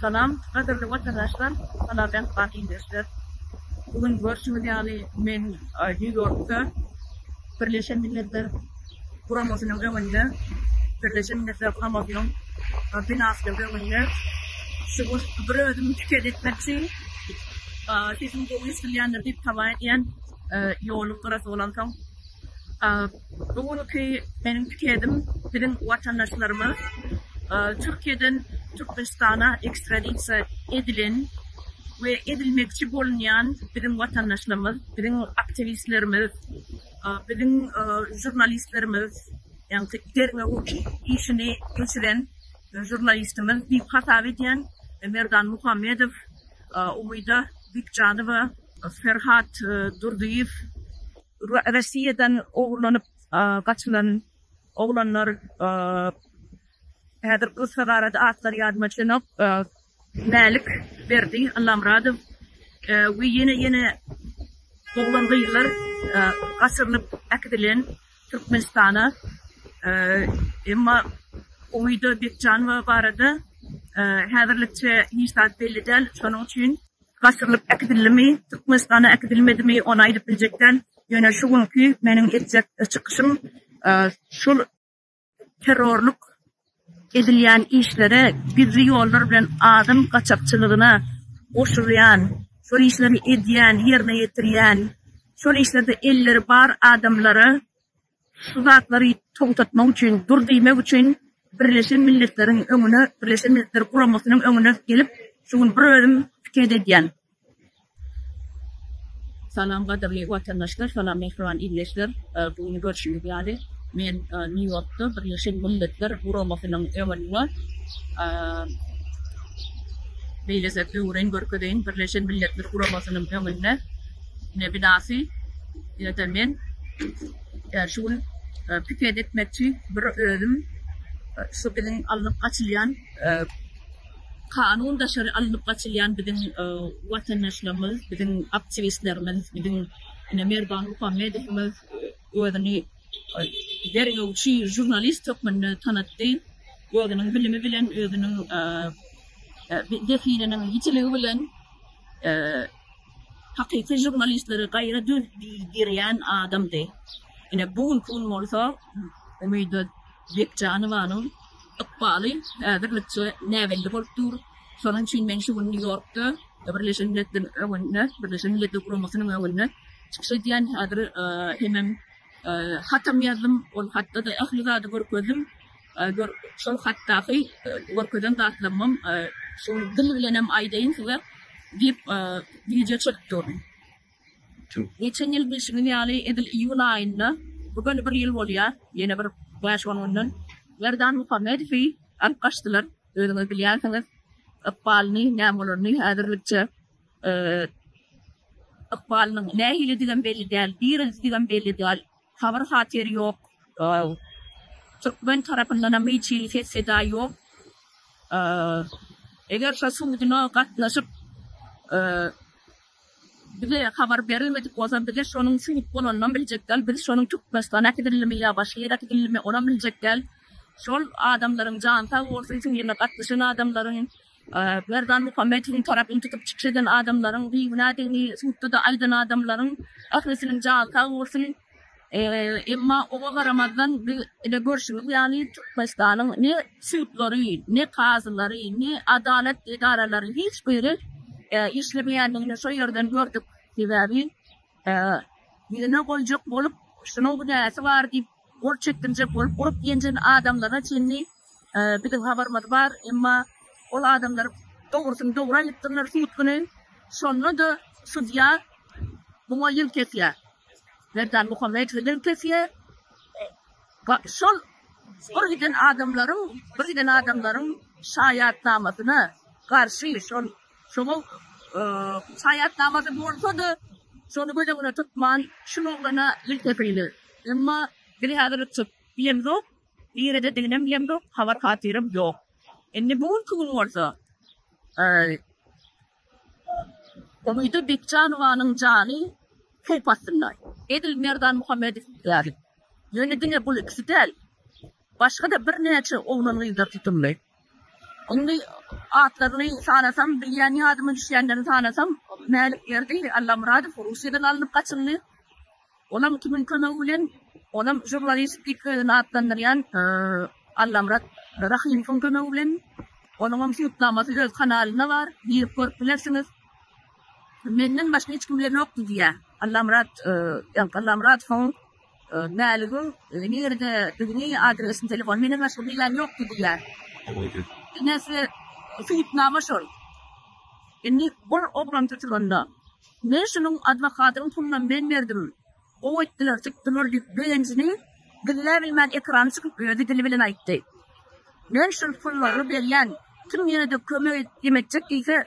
Salam, kaderli vatandaşlar, sana ben Fatih Dersler. Bugün görüşümüz yani men New York'ta Birleşen Milletler Kuraması'nın önünde, Birleşen Milletler Kuraması'nın binasının önünde şu bir ödüm tüketmekçi, sizin bu isteyenler deyip tamamen yoluk arası olan tam. Bugünkü benim tüketim, bizim vatandaşlarımız Türkiye'den Türkmenistan'a ekstradisiya edilen ve edilmekçi bulunan bizim vatandaşlarımız, bizim aktivistlerimiz, bizim jurnalistlerimiz, yani derine o işini geçiren jurnalistimiz, bir hata eden Merdan Muhammedov, Umida Bikcanova, Ferhat Durduyev, Rusya'dan oğlanıp kaçılan oğlanlar Hadir ısrarada atlar yardımcısına Malik verdi Allamradov ve yine oğlan gıyırlar asırlıp akdilen Türkmenistan'a ama Umida Bikcanova vardı hadirlikçe hiçbir belli değil şunun için asırlıp akdilimi Türkmenistan'a akdilmedi mi ona ayıp bilecekten yine şu günkü benim edecek çıkışım şu terörlük edilen işlere gizli yollar bilen adam kaçakçılığına koşulayan, şu işleri ediyen, yerine getiren, şu işlerde elleri var adamları tuzakları to'xtatmak için, durdurmak için Birleşen Milletler'in önüne, Birleşen Milletler Kuraması'nın önüne gelip şunu bir bölüm fikir ediyen. Salam kaderli vatandaşlar, salam mehruan izleyiciler. Bugün görüşümüz yani. Men New York'ta Birleşen Milletler Kuraması'nın önünde Beylesek Öğren Görkü'den Birleşen Milletler Kuraması'nın önünde ne binası yönetmen şu fikir etmekçi bir ölüm şu bizim alınıp açılayan kanun dışı alınıp açılayan bizim vatandaşlarımız, bizim aktivistlerimiz, bizim Merdan Muhammedov'umuz ödeni derine uçi jurnalist okmanı tanıttı. Ödünün bilimi bilen, ödünün defilinin yitiliği bilen hakiki jurnalistleri gayret direyen adamdı. Yine bugün kun olsa Umida Bikcanova'nın ıkbalı birlikte nevelli kultur. Sonun için ben şu New York'ta Birleşen Milletler'in önünde, Birleşen Milletler Kuraması'nın önünde çıkışı diyen adır hemen hatam yazdım, o hatta da ahlada görküzdüm. Sol hattaki görküzden dağıtlamam. Sol dililenem aydayın ve deyip video çektim. Geçen yıl bir şey yani edil Eylül ayında bugün bir yıl oluyor. Yine bir başvanının Merdan Muhammedov arkadaşlar ödünü biliyorsanız ıkbalını, nemolarını hazırlıkça ıkbalının ne iletilen belli değil, bir iletilen belli değil. Haber hatiri yok. Türkmen tarafından bir çiğ seda yok. Eğer şasuduna katlaşıp bize haber verilmedik olsa bize şunun sınıf bulunduğunu bilecekler. Bize şunun Türkmenistan'a gidilme ya başka yere gidilme onu bilecekler. Şol adamların can sağ olsun için yerine katlaşan adamların Merdan Muhammed'in tarafını tutup çıkışan adamların bir günahını sınıfta da aydın adamların ahresinin can sağ olsun. Ama o karamadan bir görüşümüz yani Türkmenistan'ın ne sütleri, ne kazıları, ne adalet idareleri hiçbiri işlemeyenliğini şu yerden gördük. Sebebi birine koyacak olup şunun bu neyse var deyip gol çektirecek olup olup yeneceğin adamlara şimdi bizim haberimiz var ama o adamlar doğrusunu doğru yıktırlar sütünü sonra da судья bu yıl kesiyor. Merdan Muhammedov'un kesiyor. Şol birden adamların şahitnamasına karşı şol şahitnaması bulsa da şunu böyle bunu tutman şununla ilk yapıydı. Ama bir hazırlık bilem yok. Bir yere de bilem yok. Haber hatirim yok. Enne bugün kılın olsa Umida Bikcanova'nın canı kopasınlar. Edil Merdan Muhammedov yani. Yönetine bu ikisi değil. Başka da bir neçe oğlanı da tutumlu. Onu atlarını sanasam, bilyen yadımı düşenlerini sanasam, melik yerdi, Allah muradı, Rusya'dan alınıp kaçınlı. Onam kimin kömögülen, onam jurnalistlik atlanıryan, Allah murad, Rahim fın kömögülen, onam yutlaması öz kanalına var, bir korkulersiniz. Menden başka hiç kimler yoktu diye. Allah murad fın, meligin, nerede, düğünü adresin telefon, menden başka bilen yoktu diye. Neyse, fitnama şol. Şimdi bu obran tutulanda, ne şunun advokatının pulundan ben verdim. O ettiler, çıktılar benzini, diller bilmem ekranı çıkıp ödü dili bilen aitti. Ben şu pulları belyen, tüm yine de kömür yemekcek ise,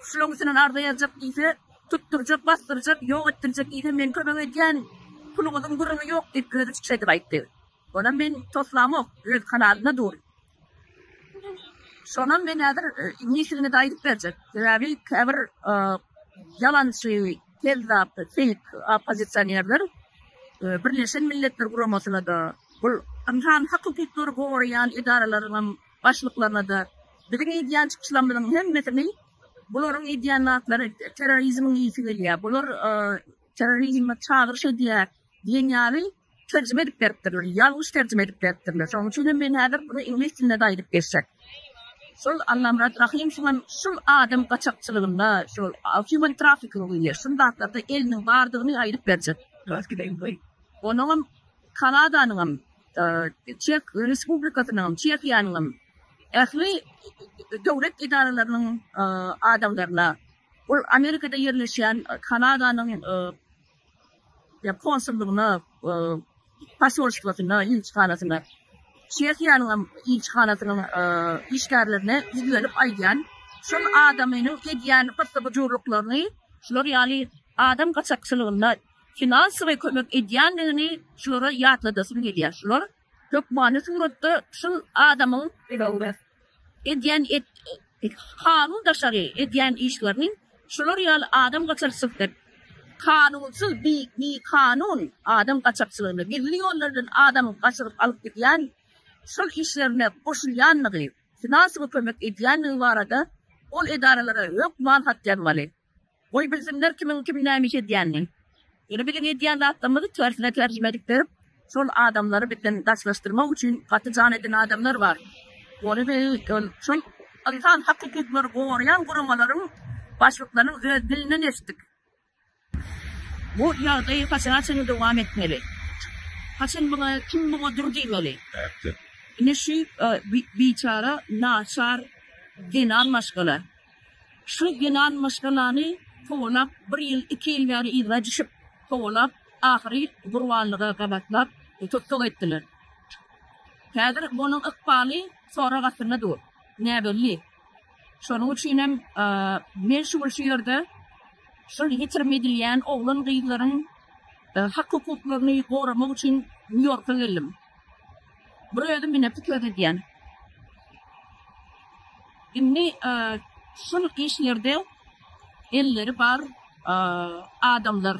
şulongusunun arda yazacak ise, tutturacak, bastıracak, yok ettirecek ise, ben kömür ediyen, pulunuzun durumu yok deyip ödü çıksaydı aitti. Ondan ben toslamı ödü kanalına doğru. Sonra ben nedir, İngilizce'ne de aydık verecek. Tabi kabir yalan şeyi, kezzap, fake opozisyonerler, Birleşen Milletler Kuruması'na da, bu hakikatleri koruyan idarelerin başlıklarına da, bizim ideyan çıkışlanmaların hem mesela, bunların ideyanatları terörizmin iyisi geliyor, bunlar terörizme çağırışı diye, dünyayı tercüme edip veriptirler, yanlış tercüme edip veriptirler. Sonra çünkü ben nedir, bunu İngilizce'ne de aydık verecek. Şol Allah murad rahim şol adam kaçakçılığında, şol human trafficking şundaklarda elinin vardığını ayırıp verecek. Onun Kanada'nın, Çek Respublikası'nın, Çekya'nın, ehli devlet idarelerinin adamlarına, Amerika'da yerleşen Kanada'nın konsolluğuna, pasolosluğuna, ilçhanasına, Çekya'nın ilçhanasının işgarlarına izlenip ayyan, şol adamının ediyen pıttıbıcurluklarını, şolor yani adam kaçakçılığında finans ve kömök ediyenlerini şolora yatladasın geliyor. Şolor çok mani surette şol adamın ediyen kanun daşarı ediyen işlerinin şolor yani adam kaçakçılığı kanunsuz bir kanun adam kaçakçılığını milyonlardan adamın kaçırıp alıp gidiyen şol işlerine koşulyanlığı, finans ve kömök ediyenliği var da ol idarelere yok manhat denmeli. Oy bilsinler kimin neymiş ediyenliği. Yine bir ediyenli atlamadı, tersine tercüme edikleri şol adamları bitten taşlaştırmak için katıcan eden adamlar var. Onu ve şol insan hakikatleri koruyan kurumaların başlıklarının dilinden estik. Bu yağdayı kaçına devam etmeli. Kaçın buna kim buna dur demeli. Neşi biçara naşar genel maşgala. Şu genel maşgalanı kovalap bir yıl 2 yıl veri idracışıp kovalap ahiri burvanlığa kabatlap tuttuk ettiler. Kadir bunun ıkbali sonra katırına dur. Ne belli. Şunun için hem meşhur şiirde şunu yitirmedilen oğlan kıyıların hak hukuklarını korumak için New York'a geldim. Buraya da minnet tükürde diyen. Şimdi şunu işlerde elleri var adamlar.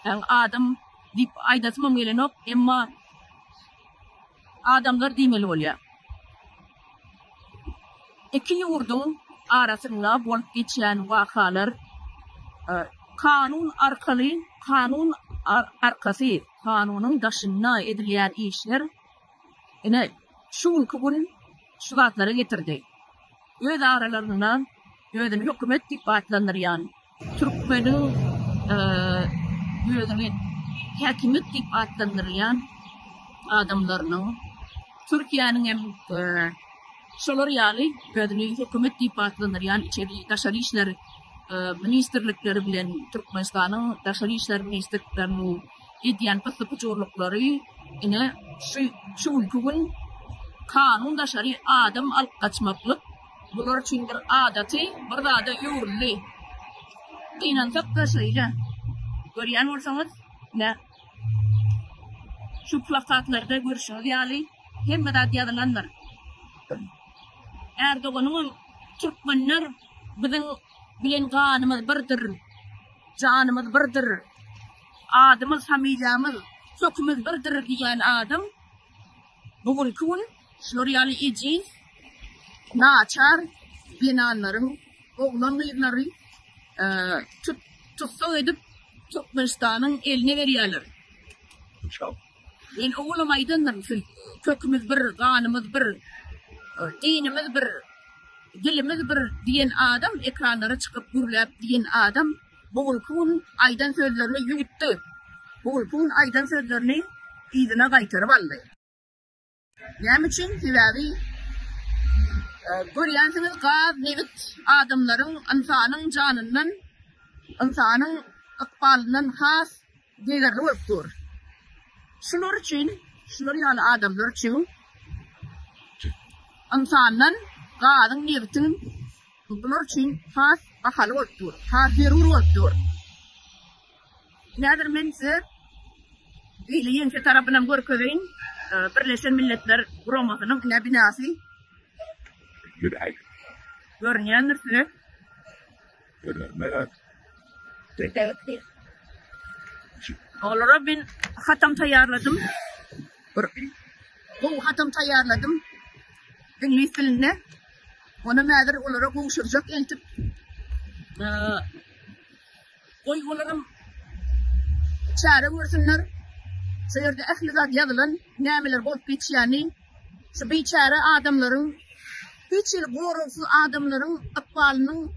Yani adam deyip aydatmam gelenok ama adamlar demeli oluyor. İki yurdun arasında bulup geçen vakalar kanun arkası, kanunun dışında edilen işler yine şu ülkenin şubatları getirdi. Öz aralarından özünü hükümet dipatlanır yani. Türkmen'in özünü hükümet dipatlanır yani adamlarının. Türkiye'nin hem şolar yani özünü hükümet dipatlanır yani içeri dışarı işler ministerlikleri bilen Türkmenistan'ın dışarı işler ministerliklerinin ediyen pıttıpıcurlukları yine şu ülkenin kanun dışarı adam alıp kaçmaklık bunlar için bir adeti burada da yurli inansak da şeyle görüyen olsanız ne şu plakatlarda görüşürüz yani hem de yazılanlar Erdoğan'ın Türkmenler bizim bilen kanımız birdir, canımız birdir, adımız, hamilyamız, sökümüz birdir diyen adam, bugün kun, şurayali ici, naçar binanların oğlan kızları tutsak edip Türkmenistan'ın eline veriyorlar. Yani oğlum aydınlar, kökümüz bir, kanımız bir, dinimiz bir, dilimiz bir diyen adam, ekranlara çıkıp gürlep diyen adam, bu ülkün aydan sözlerini yuttu. Bu ülkün aydan sözlerini idine kaytarıp aldı. Yani için sebebi, görüyorsunuz gaz, nevit adamların, insanın canından, insanın ıkbalından has değerli öptür. Şunlar için, şunlar yani adamlar için, insanın, gazın, nevitin, bunlar için has akalı öptür, has zerur öptür. Nedir men size? İliyin ki tarafından görkeveyin, Birleşen Milletler Gromasının ne binası? Görünüyordur size. Onlara ben hatam tayarladım. Bu hatam tayarladım. İngiliz dilinde. Ona meğer onlara konuşacak entip. Oy onların çare vursunlar. Seyirde ehlidat yazılan nemeler bol piç yani. Şu biçare adamların hiç il gorumsuz adamların akbalının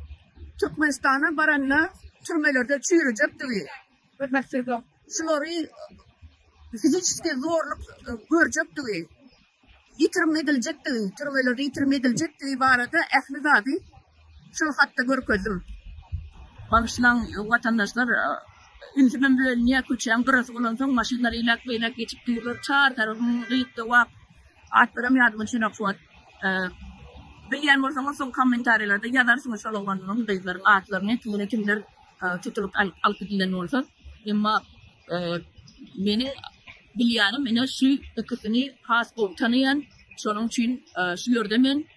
Türkmenistan'a baranla türmelerde çürüyecek değil. Şunları fiziki zorluk görecek değil. Yitirim edilecek değil. Türmelerde yitirim edilecek değil. Barada ehlidatı şu hatta görkezim. Başlan vatandaşlar İnsanın böyle niye küçüğün kırası olan son maşinleri ilak geçip duyulur. Çağır tarafını gitti vak. Atlarım yardımın için aksuat. Bilyen varsanız son komentarlarda yazarsınız salavanının beyzlerin atlarını tüyüne kimler tutulup alkıdilen olsa. Ama benim bilyanım beni şu ikisini has bol tanıyan sonun için şu yördemin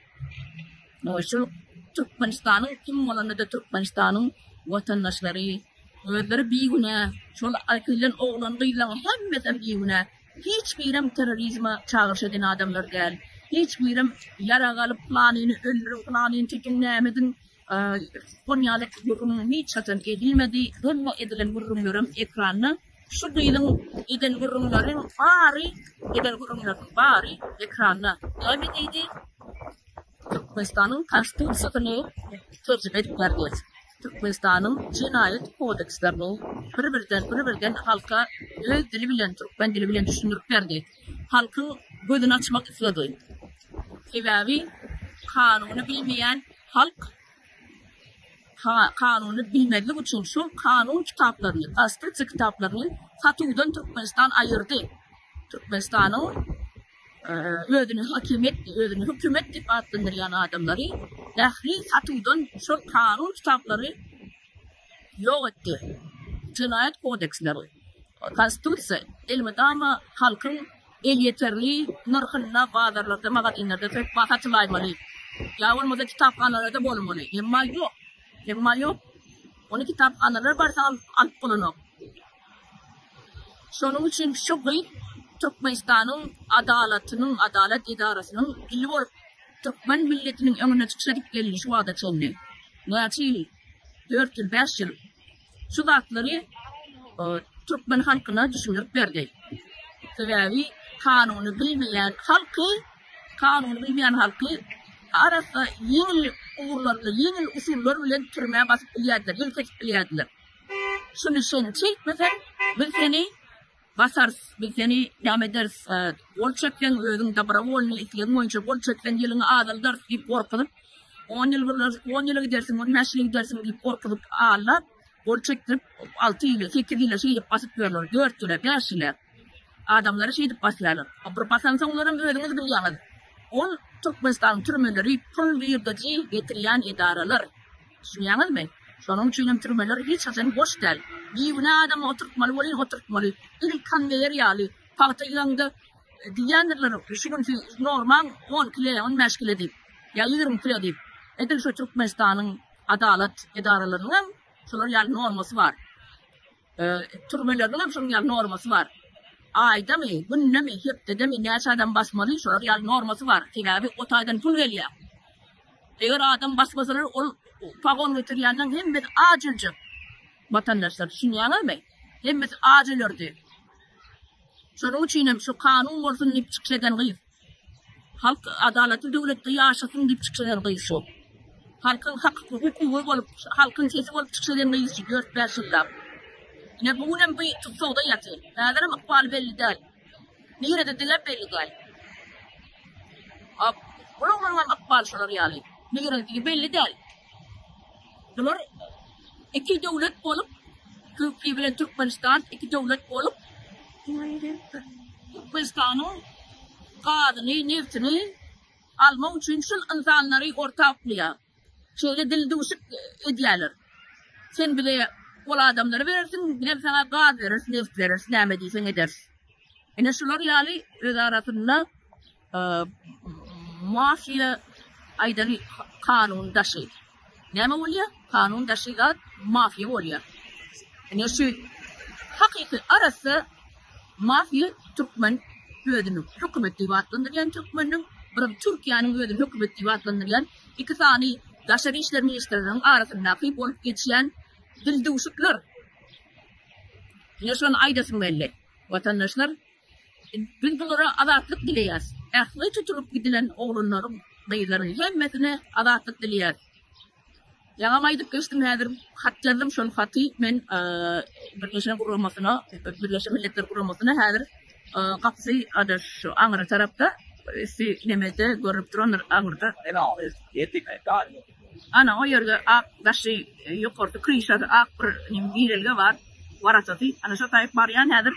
şu Türkmenistan'ın kim olanı da Türkmenistan'ın vatandaşları öğretleri biyuna, şöyle alkılan oğlan kıyılan hemmeden biyuna. Hiçbirim terörizme çağırışadın adamlar gel. Hiçbirim yara kalıp planını öldürüp planını çekinlemedin. Konyalık yorunun hiç satın edilmedi. Dönme edilen vurumların ekranına. Şu kıyılan eden vurumların bari ekranına. Öyle Türkmenistan'ın konstitusiyonu tercih ediplerdir. Türkmenistan'ın cinayet kodekslerini bir halka öz dili bilen, Türkmen dili bilen düşündürüp verdi. Halkın gözünü açmak istedi. Sebebi kanunu bilmeyen halk kanunu bilmediği için şu kanun kitaplarını, konstitusiya kitaplarını satıyordan Türkmenistan ayırdı. Türkmenistan'ın özünü hükümet deyip adlandırılan adamları dahli satıyordan şu kanun kitapları yok etti. Cinayet kodeksleri. Konstitusiya ilmi dama halkın el yeterli nırkınına bazarlarda magat inirde pek basatılaymalı. Ya olmadı kitaphanelerde bulunmalı. Ama yok. Onu kitaphaneler varsa alıp bulunur. Şunun için şu gıyt Türkmenistan'ın adalet idarasının illi olup Türkmen milletinin önüne çıksadık gelin şu adet sonunu. Niyati 4 yıl 5 yıl şu zatları Türkmen halkına düşünürüp verdi. Sebebi kanunu bilmeyen halkı arası yeni uğurlarla, yeni usullar bilen türmeye basıp biliyadiler, yıl kesip biliyadiler. Şunu sen çekmesen biz seni basarız, biz seni devam ederiz. Ol çekten özün dabra olunu isteyen oyuncu, ol çekten yılını ağdaldar deyip korkulup 10 yılı gidersin, 15 yılı gidersin deyip korkulup ağırlar. Ol çektirip 6 yılı, 8 yılı şey deyip basıp görürler, 4 yılı, 5 yılı. Adamları şey deyip basırlar. Bir basansa onların özünüz bilyanıdır. Ol Türkmenistan türmeleri pul bir getirilen idareler. Düşünüyorsunuz mu? Şunun için türmeleri hiç zaten boş değil. Bir adam oturtmalı. İlk kan verir yali. Partayında diyenlerler, şunun için normal 10 kilo, 15 kilo deyip, ya 20 kilo deyip. Edil şu Türkmenistan'ın adalet idarelerinin şunun yani norması var. Türmelerinin şunun yani norması var. Ayda mı, günde mi, hepte mi, neyse adam basmalı, şunun yani norması var. Sebebi o taydan pul veriyor. Eger adam basmasalar ol pagon getirýänden hemmet ajylja. Vatandaşlar düşünýärmi? Hemmet ajylyrdy. Şonuň üçin hem şu kanun bolsun diýip çykşadan gyýyp. Halk adaletli döwletde ýaşasyn diýip çykşadan gyýyp şol. Halkyň hukuky bolup, halkyň sesi bolup çykşadan gyýyp 4-5 ýyllap. Ne bunem bu tutsawda ýatyr. Näderim aqbal belli däl. Nirede dilep belli däl. Bulardan aqbal şolar ýaly. Nirede belli däl. Bular iki döwlet bolup, Türkiýe bilen Türkmenistan iki döwlet bolup, Türkmenistanyň gadyny, neftini almak üçin şol insanlary ortaklýar. Şeýle dildüşük edýärler. Sen bile ol adamlara verirsin, bile sana gaz verirsin, neft verirsin, näme diýsen edersin. Ene şolar ýaly öz arasynda mafiýa aýdany kanun daşy. Näme bolýar? Kanun daşygat mafiýa bolýar. Ene şu hakyky arasy mafiýa Türkmen özüni hökümet diýip atlandyrýan Türkmeniň, bir Türkiýanyň özüni hökümet diýip atlandyrýan iki sany daşary işler ministrlerining arasynda hyp bolup geçýän dildüşükler. Ýa-şon aýdasyn belli. Vatandaşlar biz bulara azatlyk dileýäs. Ähli tutulup gidilen oğlanlaryň, gyýlaryň hemmesine azatlyk dileýäs. Yaňa maýdyp geçdim häzir hatladım şol haty men Birleşen Milletler Guramasyna häzir gapsy adaş şu Aňra tarapda nemede görüp duranlar Aňrda. Ana o ýerge ak daşy ýokardy kryşada ak bir birelge bar. Warasy ana şu taýyp barýan häzir.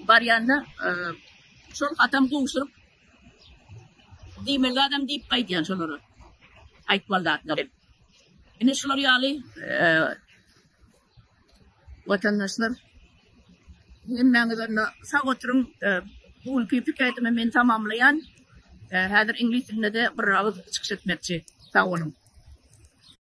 Barýanda şol atam goşurup diýmeli adam diýip gaýdýan şolary. Aýtmallar. Ene şolar ýaly vatandaşlar hemmäňizde sag oturuň bu ülkeyi piketimi men tamamlayan häzir ingliz dilinde de bir agız çykyş etmekçi. Sag olun.